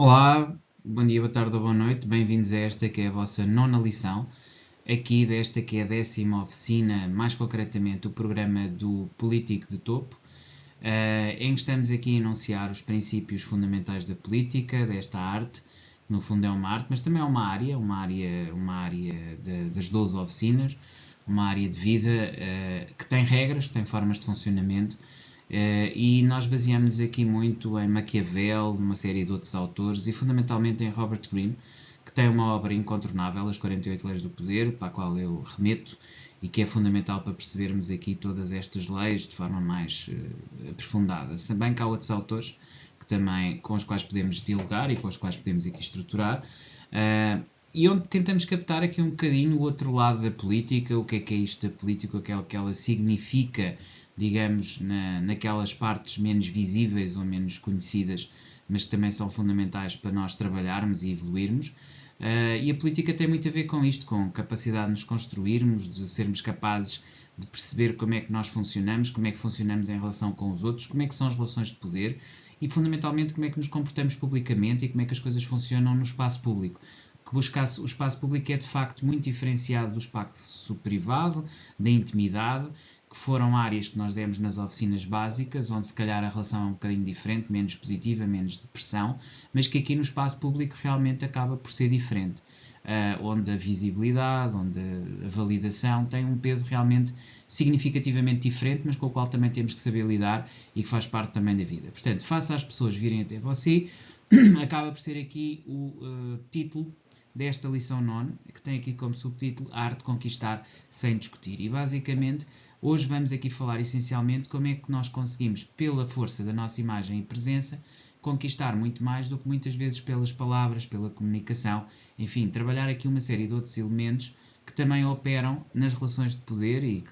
Olá, bom dia, boa tarde ou boa noite, bem-vindos a esta que é a vossa nona lição, aqui desta que é a 10ª oficina, mais concretamente o programa do Político de Topo, em que estamos aqui a enunciar os princípios fundamentais da política, desta arte, que no fundo é uma arte, mas também é uma área das 12 oficinas, uma área de vida que tem regras, que tem formas de funcionamento, e nós baseamos aqui muito em Maquiavel, uma série de outros autores, e fundamentalmente em Robert Greene, que tem uma obra incontornável, As 48 Leis do Poder, para a qual eu remeto, e que é fundamental para percebermos aqui todas estas leis de forma mais aprofundada. Também que há outros autores que também, com os quais podemos dialogar e com os quais podemos aqui estruturar, e onde tentamos captar aqui um bocadinho o outro lado da política, o que é isto da política, o que ela significa, digamos, naquelas partes menos visíveis ou menos conhecidas, mas que também são fundamentais para nós trabalharmos e evoluirmos. E a política tem muito a ver com isto, com a capacidade de nos construirmos, de sermos capazes de perceber como é que nós funcionamos, como é que funcionamos em relação com os outros, como é que são as relações de poder e, fundamentalmente, como é que nos comportamos publicamente e como é que as coisas funcionam no espaço público. Que o espaço público é, de facto, muito diferenciado do espaço privado, da intimidade, que foram áreas que nós demos nas oficinas básicas, onde se calhar a relação é um bocadinho diferente, menos positiva, menos de pressão, mas que aqui no espaço público realmente acaba por ser diferente. Onde a visibilidade, onde a validação tem um peso realmente significativamente diferente, mas com o qual também temos que saber lidar e que faz parte também da vida. Portanto, faça as pessoas virem até você, acaba por ser aqui o título desta lição 9, que tem aqui como subtítulo A Arte de Conquistar Sem Discutir. E basicamente, hoje vamos aqui falar essencialmente como é que nós conseguimos, pela força da nossa imagem e presença, conquistar muito mais do que muitas vezes pelas palavras, pela comunicação, enfim, trabalhar aqui uma série de outros elementos que também operam nas relações de poder e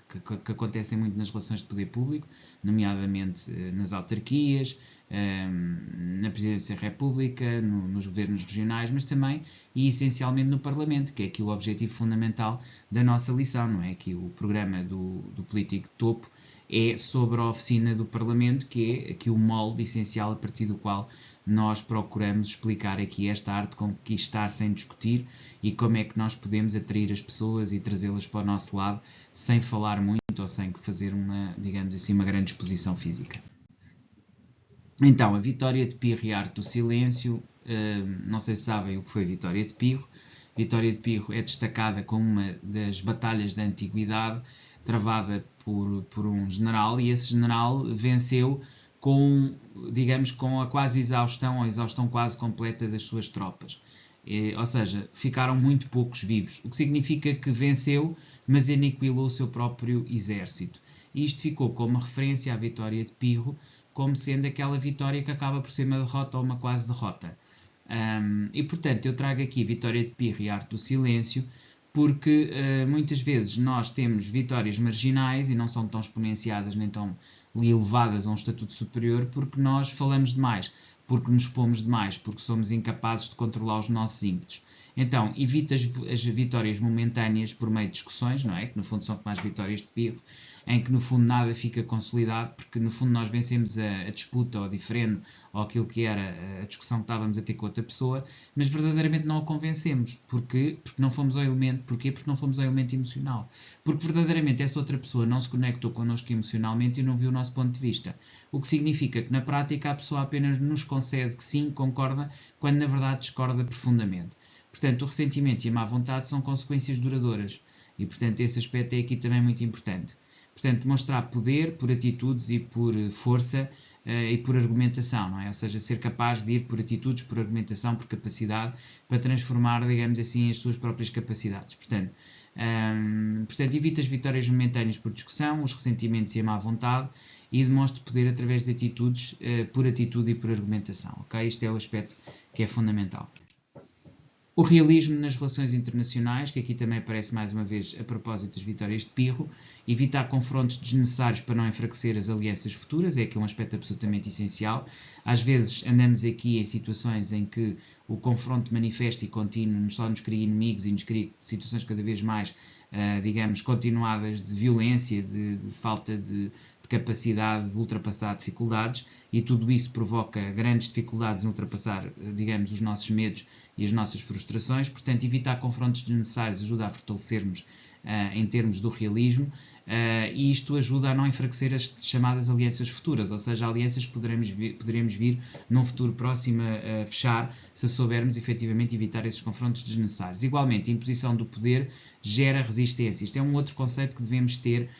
que acontecem muito nas relações de poder público, nomeadamente nas autarquias, na Presidência da República, nos governos regionais, mas também e essencialmente no Parlamento, que é aqui o objetivo fundamental da nossa lição, não é? Que o programa do Político de Topo é sobre a oficina do Parlamento, que é aqui o molde essencial a partir do qual nós procuramos explicar aqui esta arte de conquistar sem discutir e como é que nós podemos atrair as pessoas e trazê-las para o nosso lado sem falar muito ou sem fazer uma, digamos assim, uma grande exposição física. Então, a Vitória de Pirro e a Arte do Silêncio, não sei se sabem o que foi a Vitória de Pirro. Vitória de Pirro é destacada como uma das batalhas da antiguidade, travada por um general, e esse general venceu digamos, com a quase exaustão, ou a exaustão quase completa das suas tropas. Ou seja, ficaram muito poucos vivos, o que significa que venceu, mas aniquilou o seu próprio exército. E isto ficou como referência à Vitória de Pirro, como sendo aquela vitória que acaba por ser uma derrota ou uma quase derrota. E portanto eu trago aqui Vitória de Pirro e a Arte do Silêncio, porque muitas vezes nós temos vitórias marginais e não são tão exponenciadas nem tão elevadas a um estatuto superior, porque nós falamos demais, porque nos expomos demais, porque somos incapazes de controlar os nossos ímpetos. Então, evita as vitórias momentâneas por meio de discussões, não é? Que no fundo são como as vitórias de Pirro, em que no fundo nada fica consolidado, porque no fundo nós vencemos a disputa ou a diferendo, ou aquilo que era a discussão que estávamos a ter com outra pessoa, mas verdadeiramente não a convencemos. Porquê? Porque não fomos ao elemento. Porquê? Porque não fomos ao elemento emocional. Porque verdadeiramente essa outra pessoa não se conectou connosco emocionalmente e não viu o nosso ponto de vista. O que significa que na prática a pessoa apenas nos concede que sim, concorda, quando na verdade discorda profundamente. Portanto, o ressentimento e a má vontade são consequências duradouras. E, portanto, esse aspecto é aqui também muito importante. Portanto, demonstrar poder por atitudes e por força e por argumentação, não é? Ou seja, ser capaz de ir por atitudes, por argumentação, por capacidade, para transformar, digamos assim, as suas próprias capacidades. Portanto, evita as vitórias momentâneas por discussão, os ressentimentos e a má vontade, e demonstre poder através de atitudes, por atitude e por argumentação. Okay? Isto é o aspecto que é fundamental. O realismo nas relações internacionais, que aqui também aparece mais uma vez a propósito das vitórias de Pirro, evitar confrontos desnecessários para não enfraquecer as alianças futuras, é aqui um aspecto absolutamente essencial. Às vezes andamos aqui em situações em que o confronto manifesto e contínuo só nos cria inimigos e nos cria situações cada vez mais, digamos, continuadas de violência, de falta de capacidade de ultrapassar dificuldades, e tudo isso provoca grandes dificuldades em ultrapassar, digamos, os nossos medos e as nossas frustrações. Portanto, evitar confrontos desnecessários ajuda a fortalecer-nos em termos do realismo, e isto ajuda a não enfraquecer as chamadas alianças futuras, ou seja, alianças que poderemos vir num futuro próximo a fechar, se soubermos efetivamente evitar esses confrontos desnecessários. Igualmente, a imposição do poder gera resistência. Isto é um outro conceito que devemos ter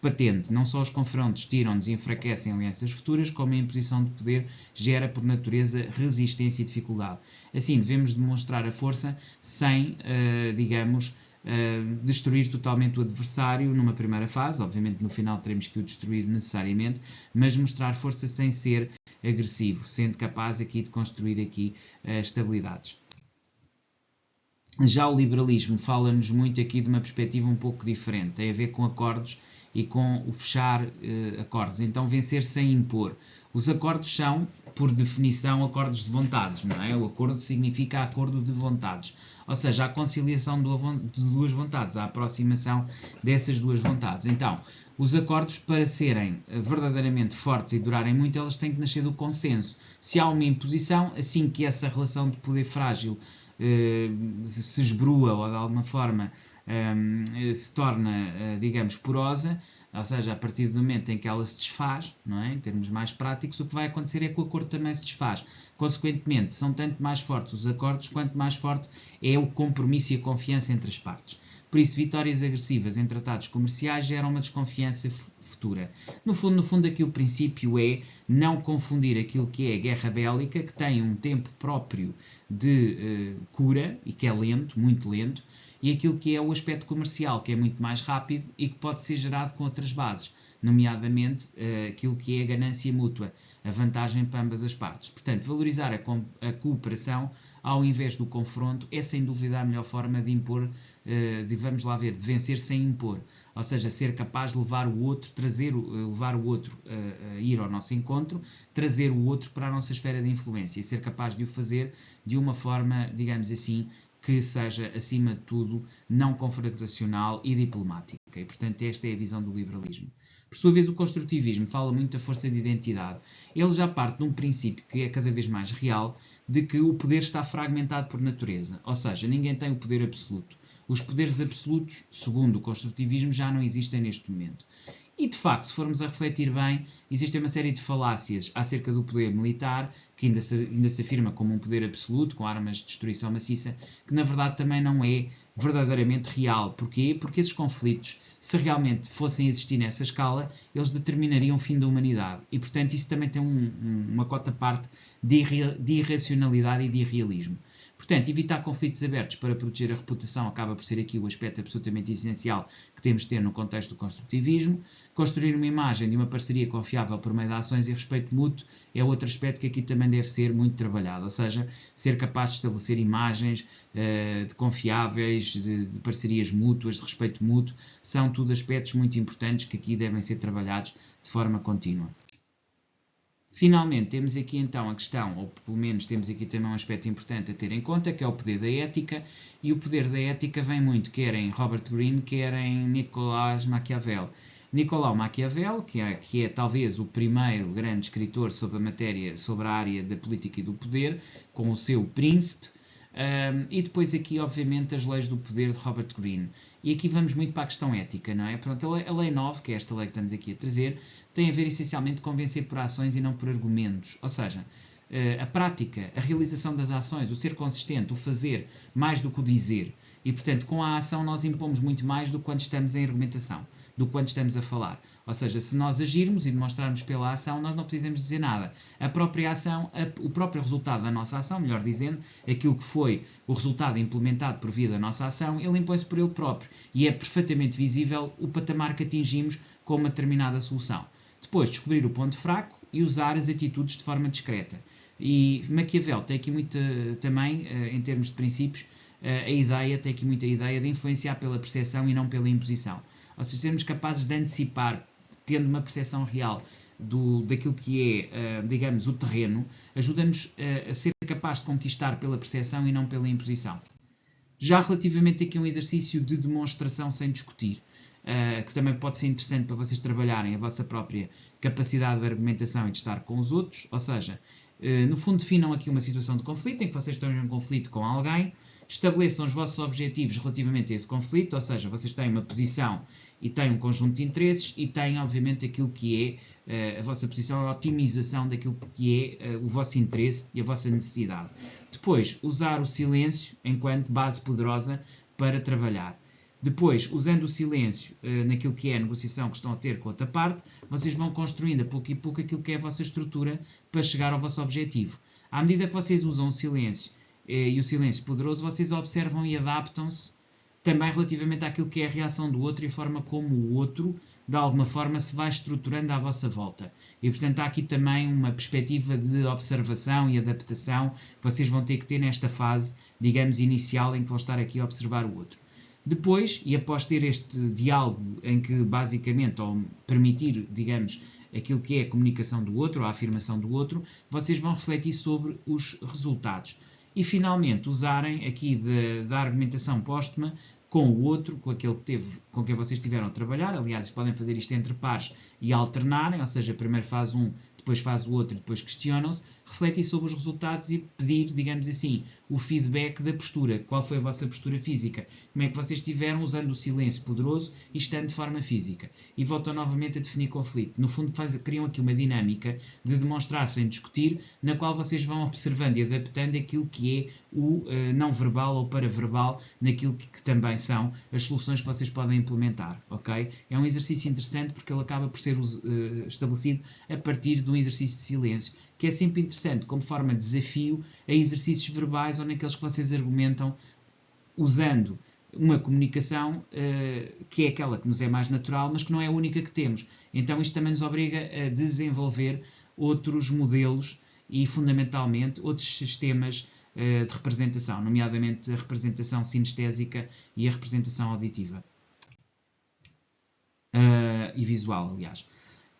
patente. Não só os confrontos tiram-nos e enfraquecem alianças futuras, como a imposição de poder gera, por natureza, resistência e dificuldade. Assim, devemos demonstrar a força sem, digamos, destruir totalmente o adversário numa primeira fase. Obviamente no final teremos que o destruir necessariamente, mas mostrar força sem ser agressivo, sendo capaz aqui de construir aqui estabilidades. Já o liberalismo fala-nos muito aqui de uma perspectiva um pouco diferente, tem a ver com acordos e com o fechar acordos, então vencer sem impor. Os acordos são, por definição, acordos de vontades, não é? O acordo significa acordo de vontades, ou seja, a conciliação de duas vontades, a aproximação dessas duas vontades. Então, os acordos, para serem verdadeiramente fortes e durarem muito, eles têm que nascer do consenso. Se há uma imposição, assim que essa relação de poder frágil se esbrua ou de alguma forma se torna, digamos, porosa, ou seja, a partir do momento em que ela se desfaz, não é? Em termos mais práticos, o que vai acontecer é que o acordo também se desfaz. Consequentemente, são tanto mais fortes os acordos, quanto mais forte é o compromisso e a confiança entre as partes. Por isso, vitórias agressivas em tratados comerciais geram uma desconfiança futura. No fundo, aqui o princípio é não confundir aquilo que é guerra bélica, que tem um tempo próprio de cura e que é lento, muito lento, e aquilo que é o aspecto comercial, que é muito mais rápido e que pode ser gerado com outras bases, nomeadamente aquilo que é a ganância mútua, a vantagem para ambas as partes. Portanto, valorizar a cooperação ao invés do confronto é sem dúvida a melhor forma de impor, de vencer sem impor, ou seja, ser capaz de levar o outro, levar o outro a ir ao nosso encontro, trazer o outro para a nossa esfera de influência e ser capaz de o fazer de uma forma, digamos assim, que seja, acima de tudo, não confrontacional e diplomática. E, portanto, esta é a visão do liberalismo. Por sua vez, o construtivismo fala muito da força de identidade. Ele já parte de um princípio que é cada vez mais real, de que o poder está fragmentado por natureza, ou seja, ninguém tem o poder absoluto. Os poderes absolutos, segundo o construtivismo, já não existem neste momento. E, de facto, se formos a refletir bem, existe uma série de falácias acerca do poder militar, que ainda se afirma como um poder absoluto, com armas de destruição maciça, que na verdade também não é verdadeiramente real. Porquê? Porque esses conflitos, se realmente fossem existir nessa escala, eles determinariam o fim da humanidade. E, portanto, isso também tem uma cota parte de irracionalidade e de irrealismo. Portanto, evitar conflitos abertos para proteger a reputação acaba por ser aqui o aspecto absolutamente essencial que temos de ter no contexto do construtivismo. Construir uma imagem de uma parceria confiável por meio de ações e respeito mútuo é outro aspecto que aqui também deve ser muito trabalhado, ou seja, ser capaz de estabelecer imagens de confiáveis, de parcerias mútuas, de respeito mútuo, são tudo aspectos muito importantes que aqui devem ser trabalhados de forma contínua. Finalmente, temos aqui então a questão, ou pelo menos temos aqui também um aspecto importante a ter em conta, que é o poder da ética, e o poder da ética vem muito quer em Robert Greene, quer em Nicolas Maquiavel. Nicolau Maquiavel, que é talvez o primeiro grande escritor sobre a área da política e do poder, com o seu Príncipe, e depois aqui, obviamente, as leis do poder de Robert Greene. E aqui vamos muito para a questão ética, não é? Pronto, a lei 9, que é esta lei que estamos aqui a trazer, tem a ver essencialmente com convencer por ações e não por argumentos. Ou seja, a prática, a realização das ações, o ser consistente, o fazer, mais do que o dizer. E, portanto, com a ação nós impomos muito mais do que quando estamos em argumentação, do que quando estamos a falar. Ou seja, se nós agirmos e demonstrarmos pela ação, nós não precisamos dizer nada. A própria ação, o próprio resultado da nossa ação, melhor dizendo, aquilo que foi o resultado implementado por via da nossa ação, ele impõe-se por ele próprio. E é perfeitamente visível o patamar que atingimos com uma determinada solução. Depois, descobrir o ponto fraco e usar as atitudes de forma discreta. E Maquiavel tem aqui muito também, em termos de princípios, tem aqui muita ideia de influenciar pela percepção e não pela imposição. Ou seja, sermos capazes de antecipar, tendo uma percepção real daquilo que é, digamos, o terreno, ajuda-nos a ser capaz de conquistar pela percepção e não pela imposição. Já relativamente aqui a um exercício de demonstração sem discutir. que também pode ser interessante para vocês trabalharem a vossa própria capacidade de argumentação e de estar com os outros, ou seja, no fundo definam aqui uma situação de conflito em que vocês estão em um conflito com alguém, estabeleçam os vossos objetivos relativamente a esse conflito, ou seja, vocês têm uma posição e têm um conjunto de interesses e têm, obviamente, aquilo que é a vossa posição, a otimização daquilo que é o vosso interesse e a vossa necessidade. Depois, usar o silêncio enquanto base poderosa para trabalhar. Depois, usando o silêncio naquilo que é a negociação que estão a ter com a outra parte, vocês vão construindo a pouco e pouco aquilo que é a vossa estrutura para chegar ao vosso objetivo. À medida que vocês usam o silêncio e o silêncio poderoso, vocês observam e adaptam-se também relativamente àquilo que é a reação do outro e a forma como o outro, de alguma forma, se vai estruturando à vossa volta. E, portanto, há aqui também uma perspectiva de observação e adaptação que vocês vão ter que ter nesta fase, digamos, inicial, em que vão estar aqui a observar o outro. Depois, e após ter este diálogo em que, basicamente, ou permitir, digamos, aquilo que é a comunicação do outro, a afirmação do outro, vocês vão refletir sobre os resultados. E, finalmente, usarem aqui da argumentação póstuma com o outro, com aquele com quem vocês estiveram a trabalhar. Aliás, podem fazer isto entre pares e alternarem, ou seja, primeiro faz um, depois faz o outro e depois questionam-se, refletir sobre os resultados e pedir, digamos assim, o feedback da postura. Qual foi a vossa postura física? Como é que vocês estiveram usando o silêncio poderoso e estando de forma física? E voltam novamente a definir conflito. No fundo, criam aqui uma dinâmica de demonstrar sem discutir, na qual vocês vão observando e adaptando aquilo que é o não verbal ou paraverbal, naquilo que também são as soluções que vocês podem implementar, ok? É um exercício interessante porque ele acaba por ser estabelecido a partir de um exercício de silêncio, que é sempre interessante como forma de desafio a exercícios verbais ou naqueles que vocês argumentam usando uma comunicação que é aquela que nos é mais natural, mas que não é a única que temos. Então isto também nos obriga a desenvolver outros modelos e, fundamentalmente, outros sistemas de representação, nomeadamente a representação sinestésica e a representação auditiva. E visual, aliás.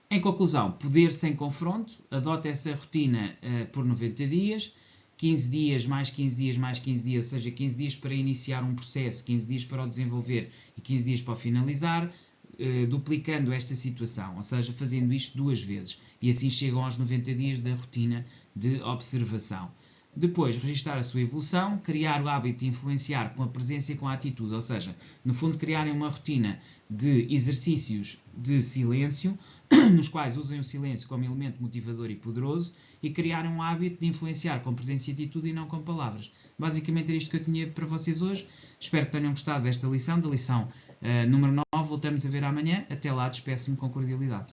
Em conclusão, poder sem confronto, adota essa rotina por 90 dias, 15 dias, mais 15 dias, mais 15 dias, ou seja, 15 dias para iniciar um processo, 15 dias para o desenvolver e 15 dias para o finalizar, duplicando esta situação, ou seja, fazendo isto 2 vezes. E assim chegam aos 90 dias da rotina de observação. Depois, registar a sua evolução, criar o hábito de influenciar com a presença e com a atitude, ou seja, no fundo, criarem uma rotina de exercícios de silêncio, nos quais usem o silêncio como elemento motivador e poderoso, e criarem um hábito de influenciar com presença e atitude e não com palavras. Basicamente era isto que eu tinha para vocês hoje. Espero que tenham gostado desta lição, da lição número 9. Voltamos a ver amanhã. Até lá, despeço-me com cordialidade.